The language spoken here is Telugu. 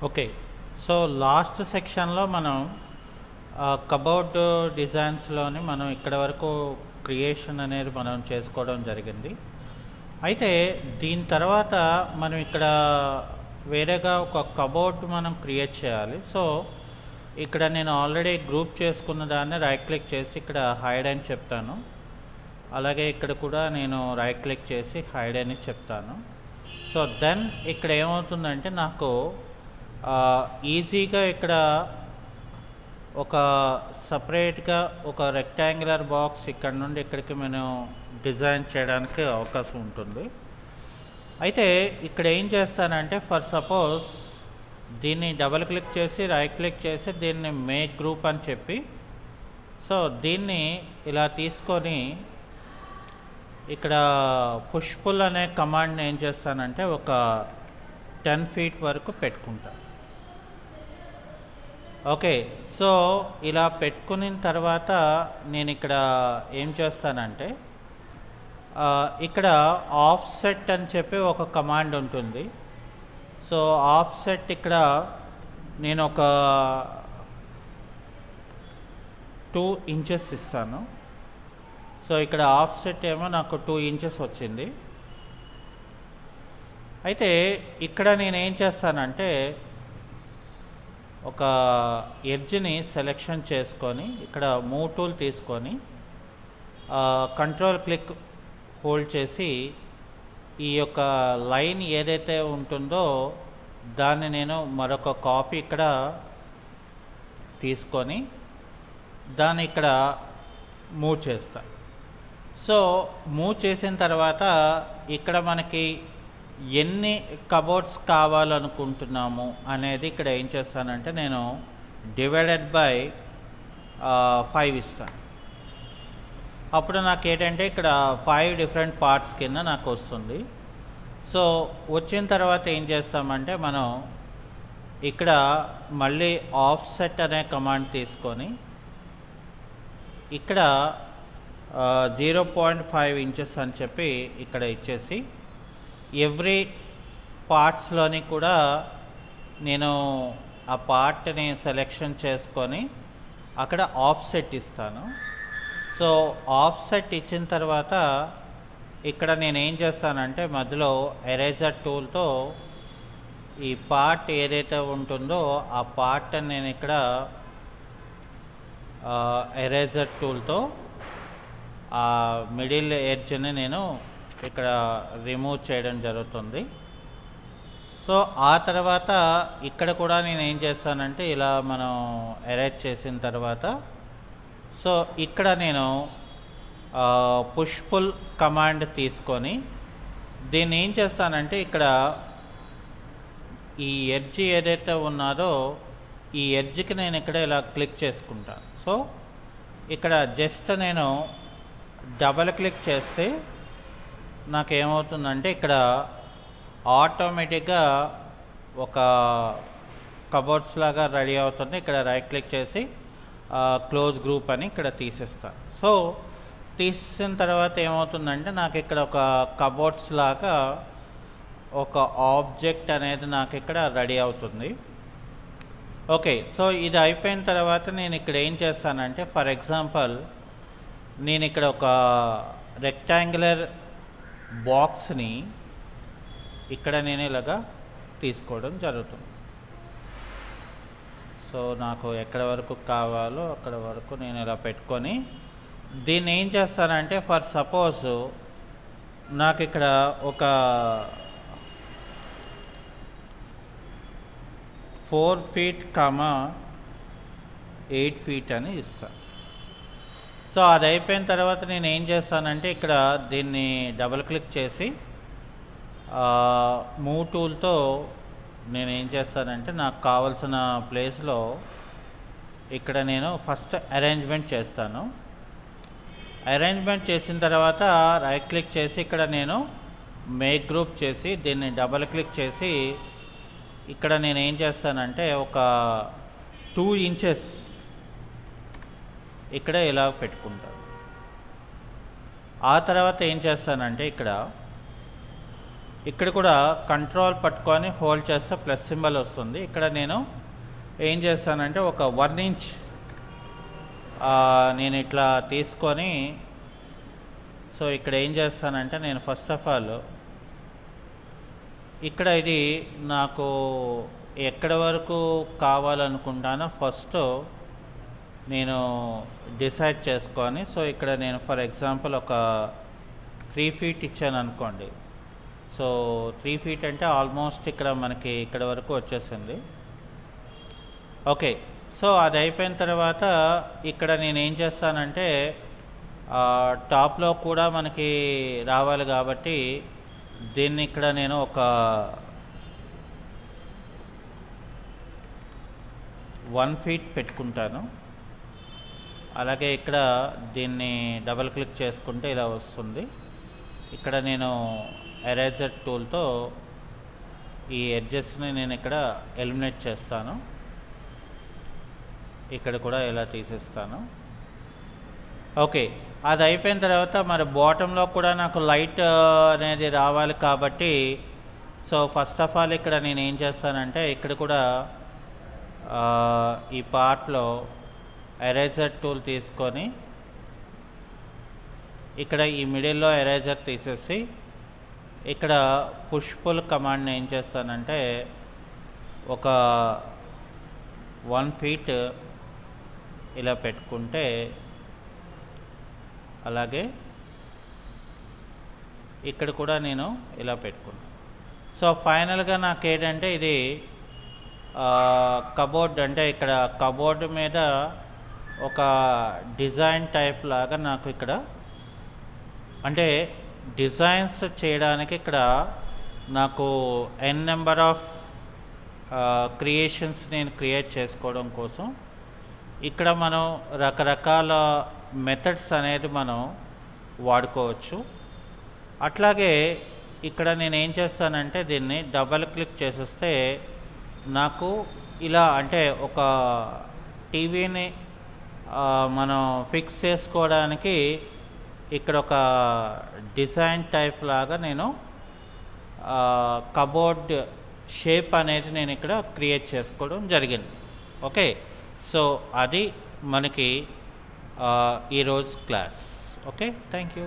ఓకే. సో, లాస్ట్ సెక్షన్‌లో మనం కబోర్డ్ డిజైన్స్‌లోని మనం ఇక్కడి వరకు క్రియేషన్ అనేది మనం చేసుకోవడం జరిగింది. అయితే దీని తర్వాత మనం ఇక్కడ వేరేగా ఒక కబోర్డ్ మనం క్రియేట్ చేయాలి. సో, ఇక్కడ నేను ఆల్రెడీ గ్రూప్ చేసుకున్న దాన్ని రైట్ క్లిక్ చేసి ఇక్కడ హైడ్ అని చెప్తాను. అలాగే ఇక్కడ కూడా నేను రైట్ క్లిక్ చేసి హైడ్ అని చెప్తాను. సో, దెన్ ఇక్కడ ఏమవుతుందంటే నాకు ఈజీగా ఇక్కడ ఒక సపరేట్‌గా ఒక రెక్టాంగులర్ బాక్స్ ఇక్కడ నుండి ఇక్కడికి మనం డిజైన్ చేయడానికి అవకాశం ఉంటుంది. అయితే ఇక్కడ ఏం చేస్తానంటే ఫర్ సపోజ్ దీన్ని డబుల్ క్లిక్ చేసి రైట్ క్లిక్ చేసి దీన్ని మేక్ గ్రూప్ అని చెప్పి సో దీన్ని ఇలా తీసుకొని ఇక్కడ పుష్ పుల్ అనే కమాండ్ని ఏం చేస్తానంటే ఒక 10 ఫీట్ వరకు పెట్టుకుంటాను. ఓకే. సో ఇలా పెట్టుకున్న తర్వాత నేను ఇక్కడ ఏం చేస్తానంటే ఇక్కడ ఆఫ్సెట్ అని చెప్పి ఒక కమాండ్ ఉంటుంది. సో ఆఫ్సెట్ ఇక్కడ నేను ఒక 2 ఇంచెస్ ఇస్తాను. సో ఇక్కడ ఆఫ్సెట్ ఏమో నాకు 2 ఇంచెస్ వచ్చింది. అయితే ఇక్కడ నేను ఏం చేస్తానంటే ఒక ఎడ్జ్ని సెలెక్షన్ చేసుకొని ఇక్కడ మూవ్ టూల్ తీసుకొని కంట్రోల్ క్లిక్ హోల్డ్ చేసి ఈ యొక్క లైన్ ఏదైతే ఉంటుందో దాన్ని నేను మరొక కాపీ ఇక్కడ తీసుకొని దాన్ని ఇక్కడ మూవ్ చేస్తా. సో మూవ్ చేసిన తర్వాత ఇక్కడ మనకి ఎన్ని కబోర్డ్స్ కావాలనుకుంటున్నాము అనేది ఇక్కడ ఏం చేస్తానంటే నేను డివైడెడ్ బై 5 ఇస్తాను. అప్పుడు నాకు ఏంటంటే ఇక్కడ 5 డిఫరెంట్ పార్ట్స్ కింద నాకు వస్తుంది. సో వచ్చిన తర్వాత ఏం చేస్తామంటే మనం ఇక్కడ మళ్ళీ ఆఫ్సెట్ అనే కమాండ్ తీసుకొని ఇక్కడ 0.5 ఇంచెస్ అని చెప్పి ఇక్కడ ఇచ్చేసి ఎవ్రీ పార్ట్స్లోని కూడా నేను ఆ పార్ట్ని సెలెక్షన్ చేసుకొని అక్కడ ఆఫ్సెట్ ఇస్తాను. సో ఆఫ్సెట్ ఇచ్చిన తర్వాత ఇక్కడ నేను ఏం చేస్తానంటే మధ్యలో ఎరేజర్ టూల్తో ఈ పార్ట్ ఏదైతే ఉంటుందో ఆ పార్ట్ నేను ఇక్కడ ఎరేజర్ టూల్తో ఆ మిడిల్ ఎడ్జ్ని నేను ఇక్కడ రిమూవ్ చేయడం జరుగుతుంది. సో ఆ తర్వాత ఇక్కడ కూడా నేను ఏం చేస్తానంటే ఇలా మనం ఎరేజ్ చేసిన తర్వాత సో ఇక్కడ నేను పుష్ పుల్ కమాండ్ తీసుకొని దీన్ని ఏం చేస్తానంటే ఇక్కడ ఈ ఎడ్జ్ ఏదైతే ఉన్నదో ఈ ఎడ్జ్కి నేను ఇక్కడ ఇలా క్లిక్ చేసుకుంటాను. సో ఇక్కడ జస్ట్ నేను డబల్ క్లిక్ చేస్తే నాకేమవుతుందంటే ఇక్కడ ఆటోమేటిక్గా ఒక కబోర్డ్స్ లాగా రెడీ అవుతుంది. ఇక్కడ రైట్ క్లిక్ చేసి క్లోజ్ గ్రూప్ అని ఇక్కడ తీసేస్తాను. సో తీసిన తర్వాత ఏమవుతుందంటే నాకు ఇక్కడ ఒక కబోర్డ్స్ లాగా ఒక ఆబ్జెక్ట్ అనేది నాకు ఇక్కడ రెడీ అవుతుంది. ఓకే. సో ఇది అయిపోయిన తర్వాత నేను ఇక్కడ ఏం చేస్తానంటే ఫర్ ఎగ్జాంపుల్ నేను ఇక్కడ ఒక రెక్టాంగులర్ బాక్స్ని ఇక్కడ నేను ఇలాగా తీసుకోవడం జరుగుతుంది. సో నాకు ఎక్కడ వరకు కావాలో అక్కడ వరకు నేను ఇలా పెట్టుకొని దీన్ని ఏం చేస్తానంటే ఫర్ సపోజ్ నాకు ఇక్కడ ఒక 4 ఫీట్ 8 ఫీట్ అని ఇస్తాను. సో అది అయిపోయిన తర్వాత నేను ఏం చేస్తానంటే ఇక్కడ దీన్ని డబుల్ క్లిక్ చేసి మూవ్ టూల్తో నేను ఏం చేస్తానంటే నాకు కావాల్సిన ప్లేస్లో ఇక్కడ నేను ఫస్ట్ అరేంజ్మెంట్ చేస్తాను. అరేంజ్మెంట్ చేసిన తర్వాత రైట్ క్లిక్ చేసి ఇక్కడ నేను మేక్ గ్రూప్ చేసి దీన్ని డబుల్ క్లిక్ చేసి ఇక్కడ నేను ఏం చేస్తానంటే ఒక 2 ఇంచెస్ ఇక్కడ ఇలా పెట్టుకుంటాను. ఆ తర్వాత ఏం చేస్తానంటే ఇక్కడ ఇక్కడ కూడా కంట్రోల్ పట్టుకొని హోల్డ్ చేస్తే ప్లస్ సింబల్ వస్తుంది. ఇక్కడ నేను ఏం చేస్తానంటే ఒక 1 ఇంచ్ నేను ఇట్లా తీసుకొని, సో ఇక్కడ ఏం చేస్తానంటే నేను ఫస్ట్ ఆఫ్ ఆల్ ఇక్కడ ఇది నాకు ఎక్కడి వరకు కావాలనుకుంటానో ఫస్ట్ నేను డిసైడ్ చేసుకొని, సో ఇక్కడ నేను ఫర్ ఎగ్జాంపుల్ ఒక 3 ఫీట్ ఇచ్చాను అనుకోండి. సో 3 ఫీట్ అంటే ఆల్మోస్ట్ ఇక్కడ మనకి ఇక్కడ వరకు వచ్చేసింది. ఓకే, సో అది అయిపోయిన తర్వాత ఇక్కడ నేను ఏం చేస్తానంటే టాప్లో కూడా మనకి రావాలి కాబట్టి దీన్ని ఇక్కడ నేను ఒక 1 ఫీట్ పెట్టుకుంటాను. అలాగే ఇక్కడ దీన్ని డబుల్ క్లిక్ చేసుకుంటే ఇలా వస్తుంది. ఇక్కడ నేను ఎరేజర్ టూల్తో ఈ ఎడ్జెస్ని నేను ఇక్కడ ఎలిమినేట్ చేస్తాను. ఇక్కడ కూడా ఇలా తీసేస్తాను. ఓకే, అది అయిపోయిన తర్వాత మరి బాటంలో కూడా నాకు లైట్ అనేది రావాలి కాబట్టి, సో ఫస్ట్ ఆఫ్ ఆల్ ఇక్కడ నేను ఏం చేస్తానంటే ఇక్కడ కూడా ఈ పార్ట్లో ఎరేజర్ టూల్ తీసుకొని ఇక్కడ ఈ మిడిల్లో ఎరేజర్ తీసేసి ఇక్కడ పుష్ పుల్ కమాండ్ని ఏం చేస్తానంటే ఒక 1 ఫీట్ ఇలా పెట్టుకుంటే, అలాగే ఇక్కడ కూడా నేను ఇలా పెట్టుకున్నాను. సో ఫైనల్గా నాకు ఏంటంటే ఇది కబోర్డ్, అంటే ఇక్కడ కబోర్డ్ మీద ఒక డిజైన్ టైప్ లాగా నాకు ఇక్కడ, అంటే డిజైన్స్ చేయడానికి ఇక్కడ నాకు n నెంబర్ ఆఫ్ క్రియేషన్స్ నేను క్రియేట్ చేసుకోవడం కోసం ఇక్కడ మనం రకరకాల మెథడ్స్ అనేది మనం వాడుకోవచ్చు. అట్లాగే ఇక్కడ నేను ఏం చేస్తానంటే దీన్ని డబల్ క్లిక్ చేసేస్తే నాకు ఇలా, అంటే ఒక టీవీని మనం ఫిక్స్ చేసుకోవడానికి ఇక్కడ ఒక డిజైన్ టైప్ లాగా నేను కబోర్డ్ షేప్ అనేది నేను ఇక్కడ క్రియేట్ చేసుకోవడం జరిగింది. ఓకే, సో అది మనకి ఈరోజు క్లాస్. Okay, thank you.